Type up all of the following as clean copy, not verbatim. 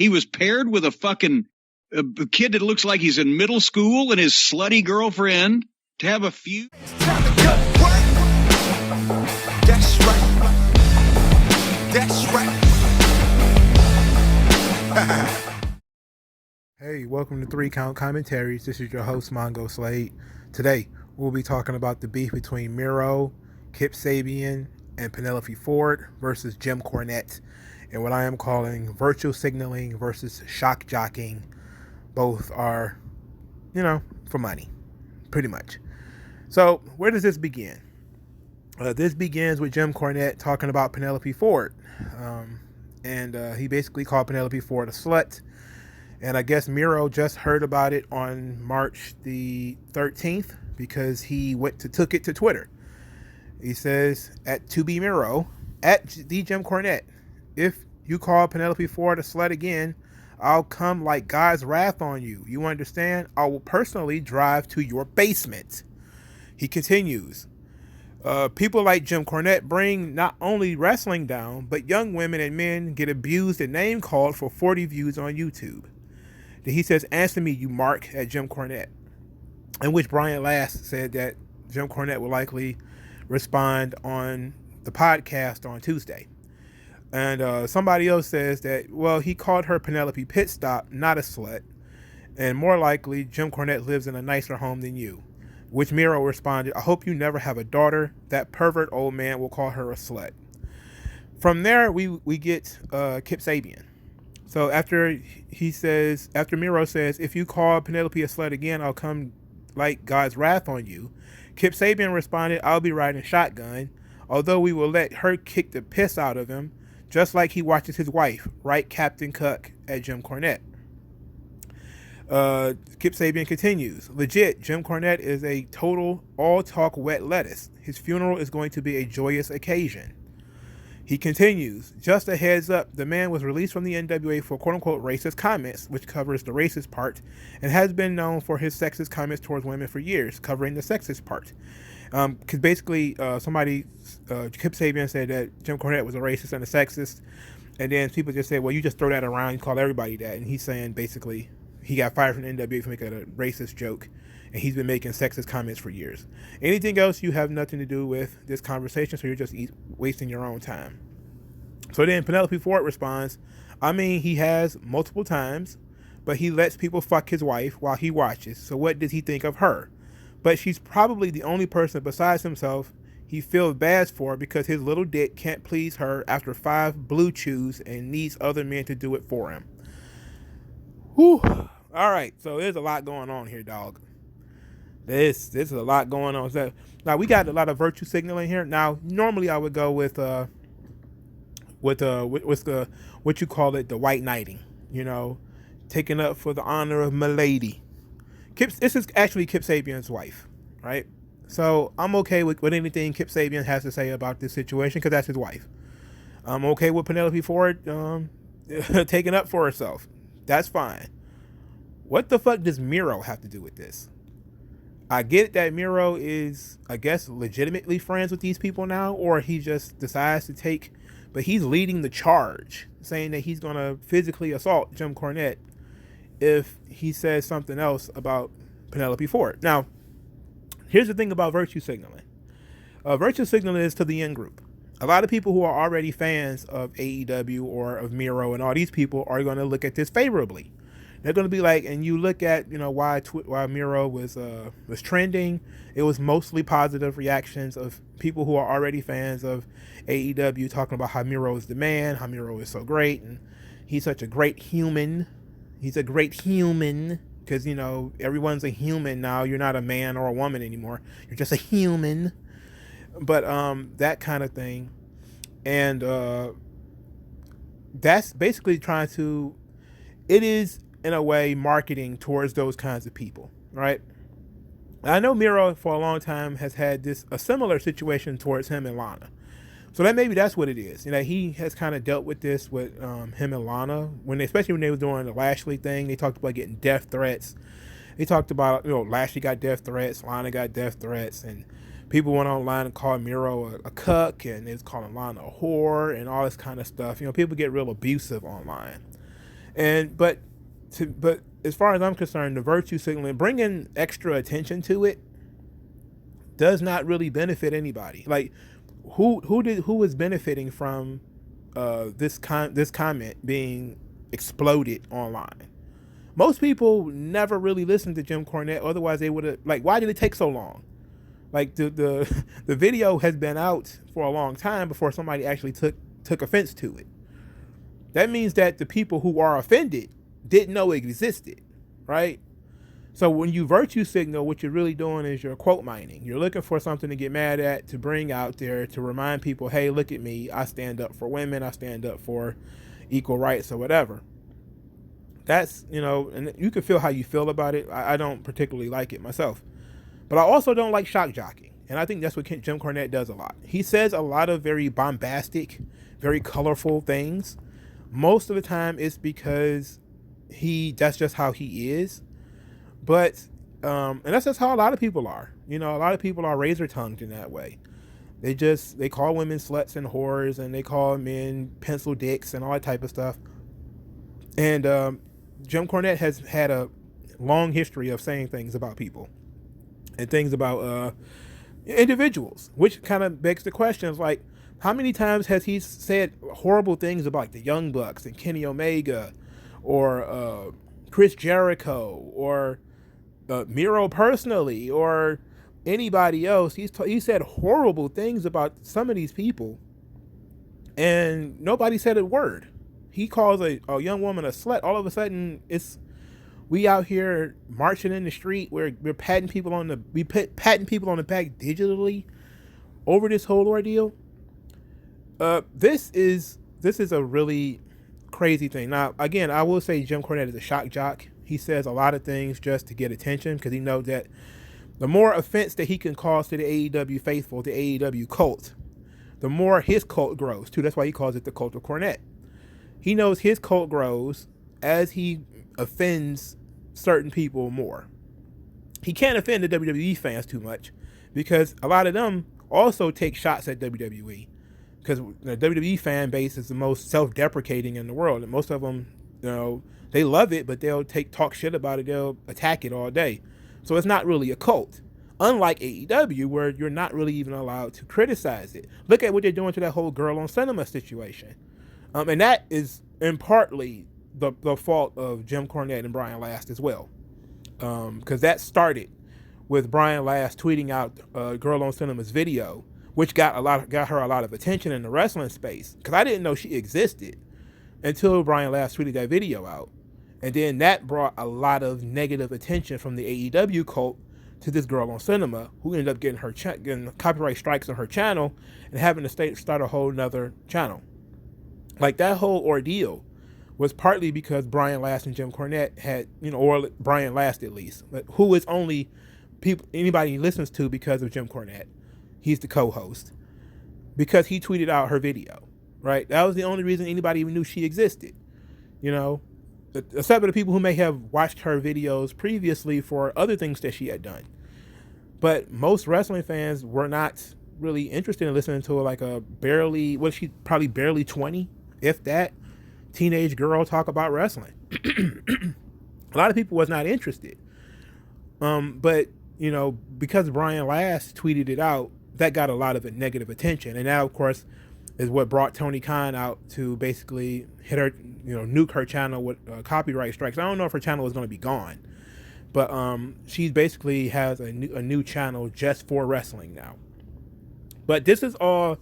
he was paired with a fucking kid that looks like he's in middle school and his slutty girlfriend to have a few. That's right. That's right. Hey, welcome to 3 Count Commentaries. This is your host, MagMongoSlade. Today, we'll be talking about the beef between Miro, Kip Sabian, and Penelope Ford versus Jim Cornette, and what I am calling virtual signaling versus shock jocking. Both are, for money, pretty much. So, where does this begin? This begins with Jim Cornette talking about Penelope Ford, and he basically called Penelope Ford a slut. And I guess Miro just heard about it on March the 13th because he took it to Twitter. He says, at 2B Miro, at the Jim Cornette, if you call Penelope Ford a slut again, I'll come like God's wrath on you. You understand? I will personally drive to your basement. He continues, people like Jim Cornette bring not only wrestling down, but young women and men get abused and name called for 40 views on YouTube. Then he says, answer me, you mark, at Jim Cornette. In which Brian Last said that Jim Cornette will likely respond on the podcast on Tuesday. And somebody else says that, well, he called her Penelope Pitstop, not a slut. And more likely, Jim Cornette lives in a nicer home than you. Which Miro responded, I hope you never have a daughter. That pervert old man will call her a slut. From there, we get Kip Sabian. So after Miro says, if you call Penelope a slut again, I'll come like God's wrath on you. Kip Sabian responded, I'll be riding shotgun, although we will let her kick the piss out of him, just like he watches his wife, right, Captain Cuck, at Jim Cornette. Kip Sabian continues, legit, Jim Cornette is a total all-talk wet lettuce. His funeral is going to be a joyous occasion. He continues, just a heads up, the man was released from the NWA for quote-unquote racist comments, which covers the racist part, and has been known for his sexist comments towards women for years, covering the sexist part. Because basically, Kip Sabian said that Jim Cornette was a racist and a sexist, and then people just said, well, you just throw that around, you call everybody that, and he's saying basically he got fired from the NWA for making a racist joke, and he's been making sexist comments for years. Anything else, you have nothing to do with this conversation, so you're just wasting your own time. So then Penelope Ford responds, I mean, he has multiple times, but he lets people fuck his wife while he watches, so what does he think of her? But she's probably the only person besides himself he feels bad for because his little dick can't please her after 5 blue chews and needs other men to do it for him. Whew. All right, so there's a lot going on here, dog. This is a lot going on. So, now we got a lot of virtue signaling here. Now, normally I would go with what you call it, the white knighting. Taking up for the honor of milady. This is actually Kip Sabian's wife, right? So I'm okay with anything Kip Sabian has to say about this situation because that's his wife. I'm okay with Penelope Ford taking up for herself. That's fine. What the fuck does Miro have to do with this? I get that Miro is, I guess, legitimately friends with these people now, or he just decides to take, but he's leading the charge, saying that he's going to physically assault Jim Cornette if he says something else about Penelope Ford. Now, here's the thing about virtue signaling. Virtue signaling is to the in-group. A lot of people who are already fans of AEW or of Miro and all these people are going to look at this favorably. They're going to be like, and you look at, why Miro was trending. It was mostly positive reactions of people who are already fans of AEW talking about how Miro is the man, how Miro is so great, and he's such a great human. He's a great human because, everyone's a human now. You're not a man or a woman anymore. You're just a human. But that kind of thing. And that's basically it is, in a way, marketing towards those kinds of people, right? I know Miro for a long time has had a similar situation towards him and Lana. So maybe that's what it is. He has kind of dealt with this with him and Lana, especially when they were doing the Lashley thing. They talked about getting death threats. They talked about, Lashley got death threats, Lana got death threats, and people went online and called Miro a cuck, and they was calling Lana a whore and all this kind of stuff. People get real abusive online. But as far as I'm concerned, the virtue signaling, bringing extra attention to it, does not really benefit anybody. Like, who is benefiting from this comment being exploded online? Most people never really listened to Jim Cornette. Otherwise, they would have, like, why did it take so long? Like, the video has been out for a long time before somebody actually took offense to it. That means that the people who are offended didn't know it existed, right? So when you virtue signal, what you're really doing is you're quote mining. You're looking for something to get mad at, to bring out there, to remind people, hey, look at me. I stand up for women. I stand up for equal rights or whatever. That's, and you can feel how you feel about it. I don't particularly like it myself. But I also don't like shock jocking. And I think that's what Jim Cornette does a lot. He says a lot of very bombastic, very colorful things. Most of the time it's because that's just how he is. But, and that's just how a lot of people are. A lot of people are razor tongued in that way. They call women sluts and whores, and they call men pencil dicks and all that type of stuff. And Jim Cornette has had a long history of saying things about people and things about individuals, which kind of begs the question, like, how many times has he said horrible things about, like, the Young Bucks and Kenny Omega or Chris Jericho or Miro personally or anybody else? He said horrible things about some of these people, and nobody said a word. He calls a young woman a slut. All of a sudden, we out here marching in the street. We're patting people on the back digitally over this whole ordeal. This is a really crazy thing. Now, again, I will say Jim Cornette is a shock jock. He says a lot of things just to get attention because he knows that the more offense that he can cause to the AEW faithful, the AEW cult, the more his cult grows too. That's why he calls it the cult of Cornette. He knows his cult grows as he offends certain people more. He can't offend the WWE fans too much because a lot of them also take shots at WWE because the WWE fan base is the most self-deprecating in the world, and most of them, they love it, but they'll talk shit about it. They'll attack it all day. So it's not really a cult. Unlike AEW, where you're not really even allowed to criticize it. Look at what they're doing to that whole Girl on Cinema situation. And that is in partly the fault of Jim Cornette and Brian Last as well. Because that started with Brian Last tweeting out Girl on Cinema's video, which got her a lot of attention in the wrestling space. Because I didn't know she existed until Brian Last tweeted that video out. And then that brought a lot of negative attention from the AEW cult to this Girl on Cinema, who ended up getting copyright strikes on her channel and having to start a whole nother channel. Like, that whole ordeal was partly because Brian Last and Jim Cornette had, or Brian Last at least, but who is only anybody listens to because of Jim Cornette. He's the co-host. Because he tweeted out her video, right? That was the only reason anybody even knew she existed, except for the people who may have watched her videos previously for other things that she had done. But most wrestling fans were not really interested in listening to like probably barely 20, if that, teenage girl talk about wrestling. A lot of people was not interested. But because Brian Last tweeted it out, that got a lot of negative attention. And that, of course, is what brought Tony Khan out to basically hit her, nuke her channel with copyright strikes. I don't know if her channel is going to be gone, but she basically has a new channel just for wrestling now. But this is all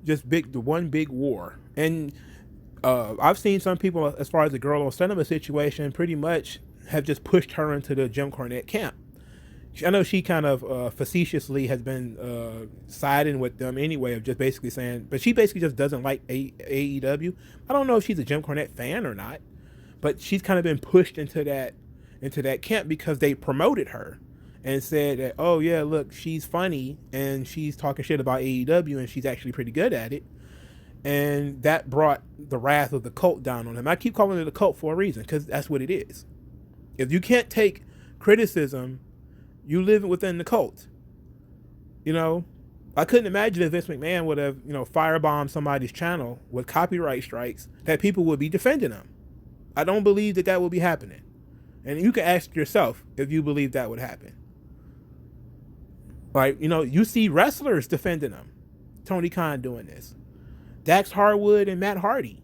just the one big war. And I've seen some people, as far as the Girl on Cinema situation, pretty much have just pushed her into the Jim Cornette camp. I know she kind of facetiously has been siding with them anyway, of just basically saying, but she basically just doesn't like AEW. I don't know if she's a Jim Cornette fan or not, but she's kind of been pushed into that camp because they promoted her and said that, oh yeah, look, she's funny and she's talking shit about AEW and she's actually pretty good at it. And that brought the wrath of the cult down on him. I keep calling it a cult for a reason, because that's what it is. If you can't take criticism, you live within the cult. I couldn't imagine if Vince McMahon would have, firebombed somebody's channel with copyright strikes, that people would be defending him. I don't believe that will be happening. And you can ask yourself if you believe that would happen. Like, you see wrestlers defending them. Tony Khan doing this. Dax Harwood and Matt Hardy.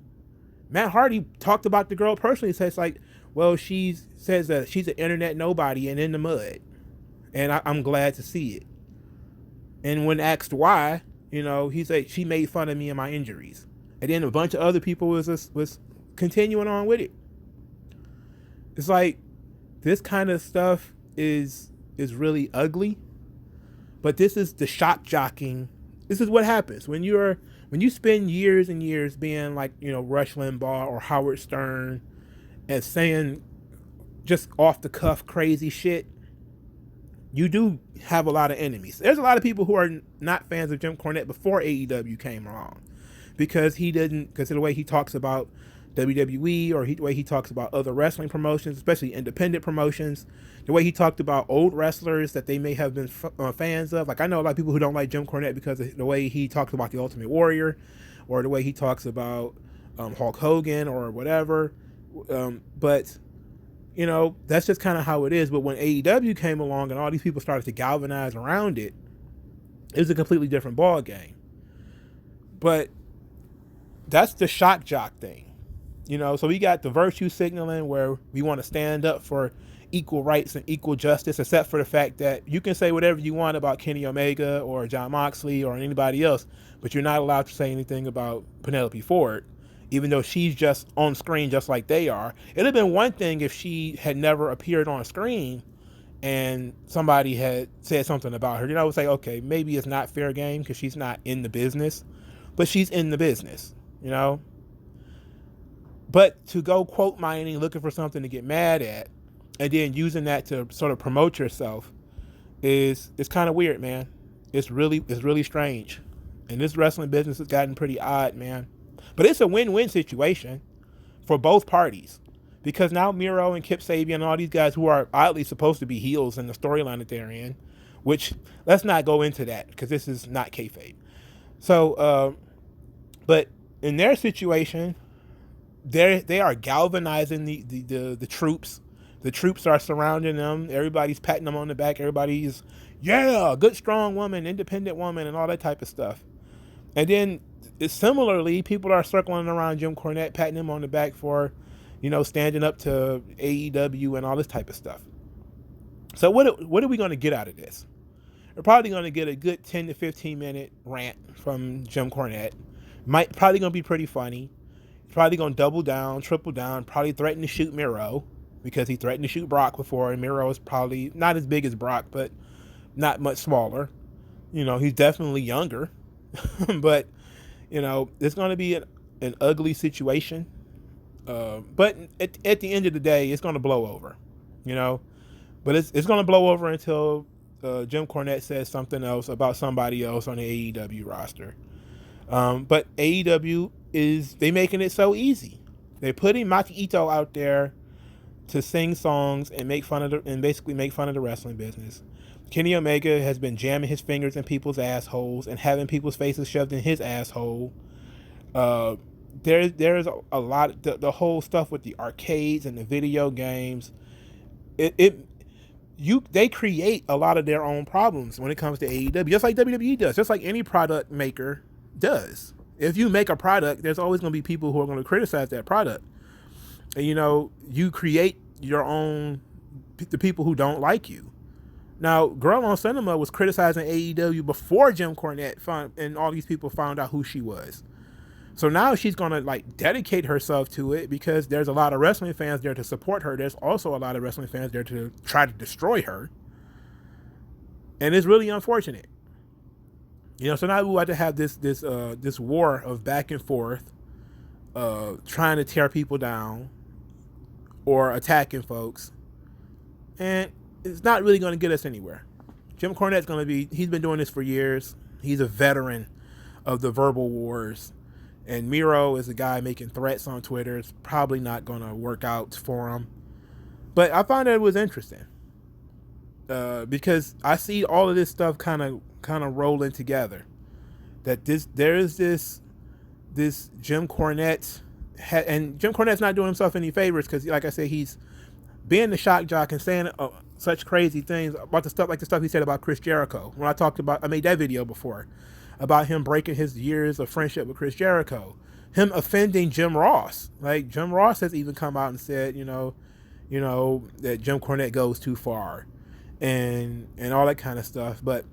Matt Hardy talked about the girl personally. Says like, well, she says that she's an internet nobody and in the mud. And I'm glad to see it. And when asked why, he said she made fun of me and my injuries. And then a bunch of other people was continuing on with it. It's like this kind of stuff is really ugly. But this is the shock jocking. This is what happens when you spend years and years being like, Rush Limbaugh or Howard Stern and saying just off the cuff crazy shit. You do have a lot of enemies. There's a lot of people who are not fans of Jim Cornette before AEW came along because of the way he talks about WWE or the way he talks about other wrestling promotions, especially independent promotions, the way he talked about old wrestlers that they may have been fans of. Like, I know a lot of people who don't like Jim Cornette because of the way he talks about the Ultimate Warrior or the way he talks about Hulk Hogan or whatever. But that's just kind of how it is. But when AEW came along and all these people started to galvanize around it, it was a completely different ball game. But that's the shock jock thing. So we got the virtue signaling where we want to stand up for equal rights and equal justice, except for the fact that you can say whatever you want about Kenny Omega or Jon Moxley or anybody else, but you're not allowed to say anything about Penelope Ford, even though she's just on screen just like they are. It'd have been one thing if she had never appeared on screen and somebody had said something about her. I would say, okay, maybe it's not fair game because she's not in the business, but she's in the business, But to go quote mining, looking for something to get mad at, and then using that to sort of promote yourself it's kind of weird, man. It's really strange. And this wrestling business has gotten pretty odd, man. But it's a win-win situation for both parties. Because now Miro and Kip Sabian and all these guys who are oddly supposed to be heels in the storyline that they're in, which let's not go into that because this is not kayfabe. So, but in their situation, they are galvanizing the troops. The troops are surrounding them. Everybody's patting them on the back. Everybody's, yeah, good, strong woman, independent woman, and all that type of stuff. And then similarly, people are circling around Jim Cornette, patting him on the back for, standing up to AEW and all this type of stuff. So what are we going to get out of this? We're probably going to get a good 10 to 15 minute rant from Jim Cornette. Probably going to be pretty funny. Probably going to double down, triple down, probably threaten to shoot Miro because he threatened to shoot Brock before, and Miro is probably not as big as Brock, but not much smaller. He's definitely younger, but, it's going to be an ugly situation. But at the end of the day, it's going to blow over, but it's going to blow over until Jim Cornette says something else about somebody else on the AEW roster. But AEW they making it so easy. They're putting Maki Ito out there to sing songs and basically make fun of the wrestling business. Kenny Omega has been jamming his fingers in people's assholes and having people's faces shoved in his asshole. There's a lot, the whole stuff with the arcades and the video games. They create a lot of their own problems when it comes to AEW, just like WWE does, just like any product maker does. If you make a product, there's always going to be people who are going to criticize that product. And, you create your own, the people who don't like you. Now, Girl on Cinema was criticizing AEW before Jim Cornette and all these people found out who she was. So now she's going to dedicate herself to it because there's a lot of wrestling fans there to support her. There's also a lot of wrestling fans there to try to destroy her. And it's really unfortunate. So now we have to have this war of back and forth, trying to tear people down or attacking folks. And it's not really going to get us anywhere. Jim Cornette's he's been doing this for years. He's a veteran of the verbal wars. And Miro is a guy making threats on Twitter. It's probably not going to work out for him. But I found that it was interesting. Because I see all of this stuff kind of rolling together. That there is this Jim Cornette and Jim Cornette's not doing himself any favors because, like I said, he's being the shock jock and saying such crazy things about the stuff he said about Chris Jericho. When I made that video before about him breaking his years of friendship with Chris Jericho, him offending Jim Ross. Like Jim Ross has even come out and said, that Jim Cornette goes too far, and all that kind of stuff. But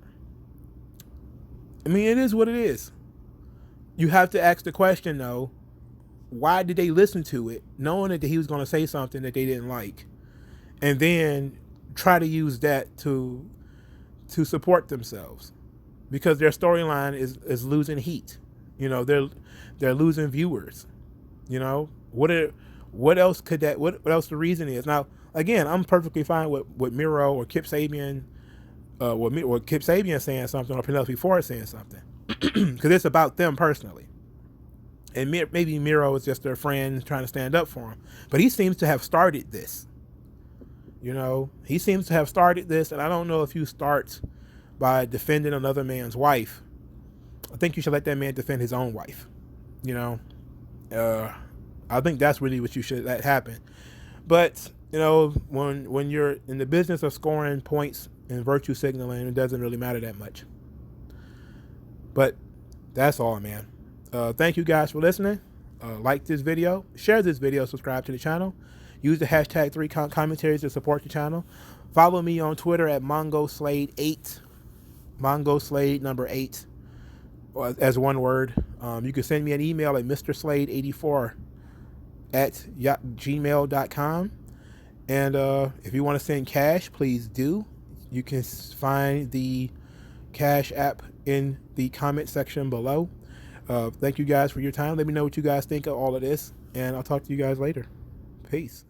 I mean, it is what it is. You have to ask the question though, why did they listen to it, knowing that he was going to say something that they didn't like, and then try to use that to support themselves? Because their storyline is losing heat. They're losing viewers. What else the reason is? Now, again, I'm perfectly fine with Miro or Kip Sabian, or Kip Sabian saying something, or Penelope Ford saying something, because it's about them personally. And maybe Miro is just their friend trying to stand up for him. But he seems to have started this. He seems to have started this, and I don't know if you start by defending another man's wife. I think you should let that man defend his own wife. I think that's really what you should let happen. But, when you're in the business of scoring points and virtue signaling, it doesn't really matter that much. But that's all, man. Thank you guys for listening. Like this video, share this video, subscribe to the channel. Use the hashtag 3 commentaries to support the channel. Follow me on Twitter at MongoSlade8. MongoSlade number 8 as one word. You can send me an email at mrslade84@gmail.com. And if you want to send cash, please do. You can find the Cash app in the comment section below. Thank you guys for your time. Let me know what you guys think of all of this, and I'll talk to you guys later. Peace.